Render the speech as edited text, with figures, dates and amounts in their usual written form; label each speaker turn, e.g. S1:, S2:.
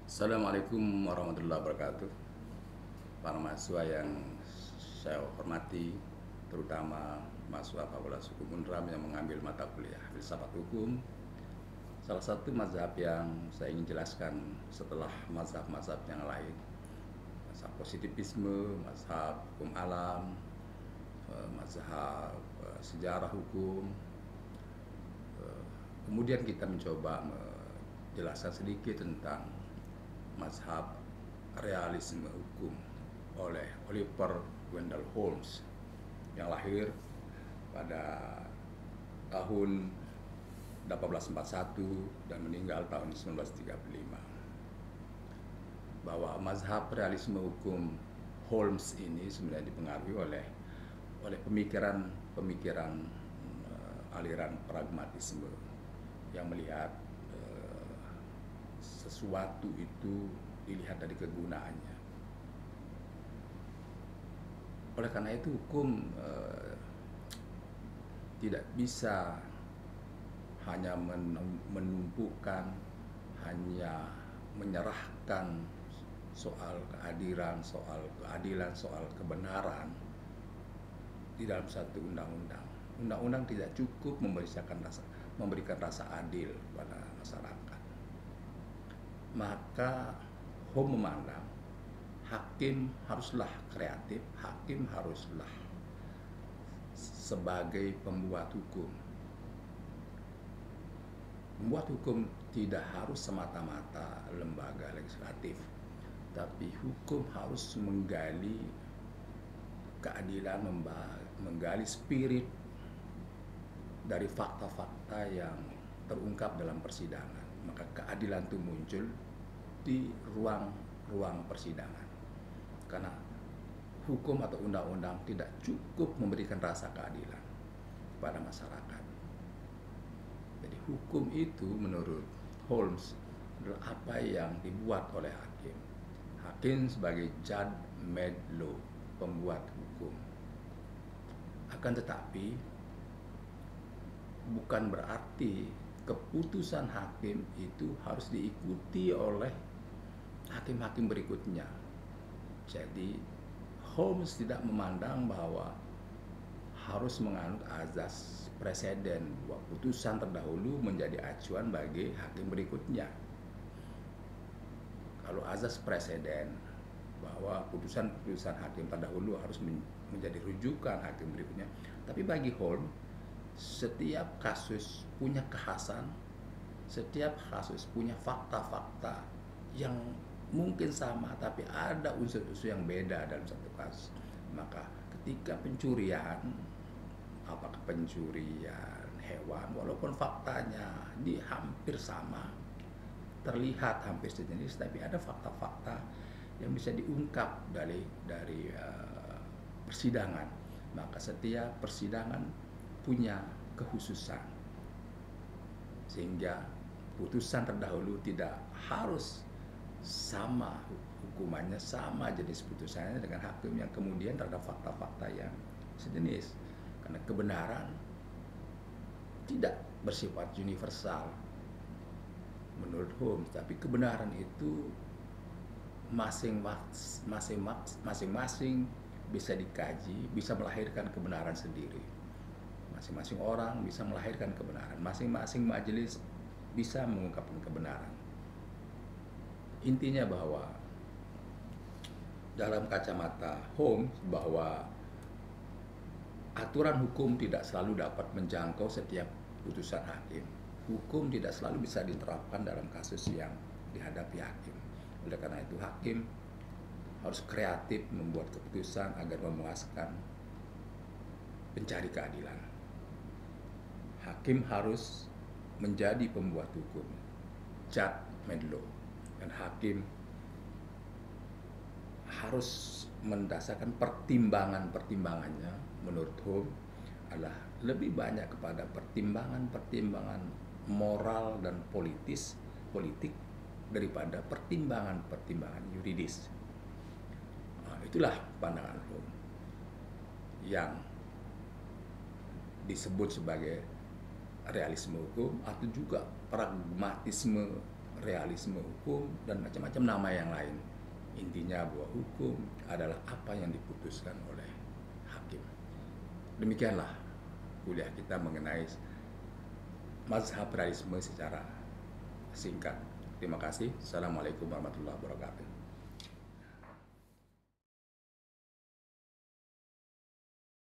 S1: Assalamualaikum warahmatullahi wabarakatuh. Para mahasiswa yang saya hormati, terutama mahasiswa Fakultas Hukum Unram yang mengambil mata kuliah filsafat hukum. Salah satu mazhab yang saya ingin jelaskan setelah mazhab-mazhab yang lain, mazhab positivisme, mazhab hukum alam, mazhab sejarah hukum. Kemudian kita mencoba menjelaskan sedikit tentang mazhab realisme hukum oleh Oliver Wendell Holmes yang lahir pada tahun 1841 dan meninggal tahun 1935. Bahwa mazhab realisme hukum Holmes ini sebenarnya dipengaruhi oleh pemikiran aliran pragmatisme yang melihat sesuatu itu dilihat dari kegunaannya. Oleh karena itu hukum tidak bisa hanya menumpukan, hanya menyerahkan soal keadilan, soal kebenaran di dalam satu undang-undang. Undang-undang tidak cukup memberikan rasa adil pada masyarakat. Maka Holmes memandang hakim haruslah kreatif, hakim haruslah sebagai pembuat hukum. Membuat hukum tidak harus semata-mata lembaga legislatif, tapi hukum harus menggali keadilan, menggali spirit dari fakta-fakta yang terungkap dalam persidangan. Maka keadilan itu muncul di ruang persidangan. Karena hukum atau undang-undang tidak cukup memberikan rasa keadilan kepada masyarakat. Jadi hukum itu menurut Holmes adalah apa yang dibuat oleh hakim. Hakim sebagai judge made law, pembuat hukum. Akan tetapi bukan berarti keputusan hakim itu harus diikuti oleh hakim-hakim berikutnya. Jadi Holmes tidak memandang bahwa harus menganut azas preseden, bahwa putusan terdahulu menjadi acuan bagi hakim berikutnya. Kalau azas preseden bahwa putusan-putusan hakim terdahulu harus menjadi rujukan hakim berikutnya, tapi bagi Holmes setiap kasus punya kekhasan, setiap kasus punya fakta-fakta yang mungkin sama, tapi ada unsur-unsur yang beda dalam satu kasus. Maka ketika pencurian, apakah pencurian hewan, walaupun faktanya hampir sama, terlihat hampir sejenis, tapi ada fakta-fakta yang bisa diungkap dari persidangan. Maka setiap persidangan punya kekhususan, sehingga putusan terdahulu tidak harus sama hukumannya, sama jenis putusannya dengan hakim yang kemudian terhadap fakta-fakta yang sejenis. Karena kebenaran tidak bersifat universal menurut Holmes, tapi kebenaran itu masing-masing bisa dikaji, bisa melahirkan kebenaran sendiri. Masing-masing orang bisa melahirkan kebenaran, masing-masing majelis bisa mengungkapkan kebenaran. Intinya bahwa dalam kacamata Holmes, bahwa aturan hukum tidak selalu dapat menjangkau setiap putusan hakim. Hukum tidak selalu bisa diterapkan dalam kasus yang dihadapi hakim. Oleh karena itu hakim harus kreatif membuat keputusan agar memuaskan pencari keadilan. Hakim harus menjadi pembuat hukum, judge made law, dan hakim harus mendasarkan pertimbangannya menurut Holmes adalah lebih banyak kepada pertimbangan moral dan politik daripada pertimbangan yuridis. Nah, itulah pandangan Holmes yang disebut sebagai realisme hukum atau juga pragmatisme realisme hukum, dan macam-macam nama yang lain. Intinya bahwa hukum adalah apa yang diputuskan oleh hakim. Demikianlah kuliah kita mengenai mazhab realisme secara singkat. Terima kasih. Assalamualaikum warahmatullahi wabarakatuh.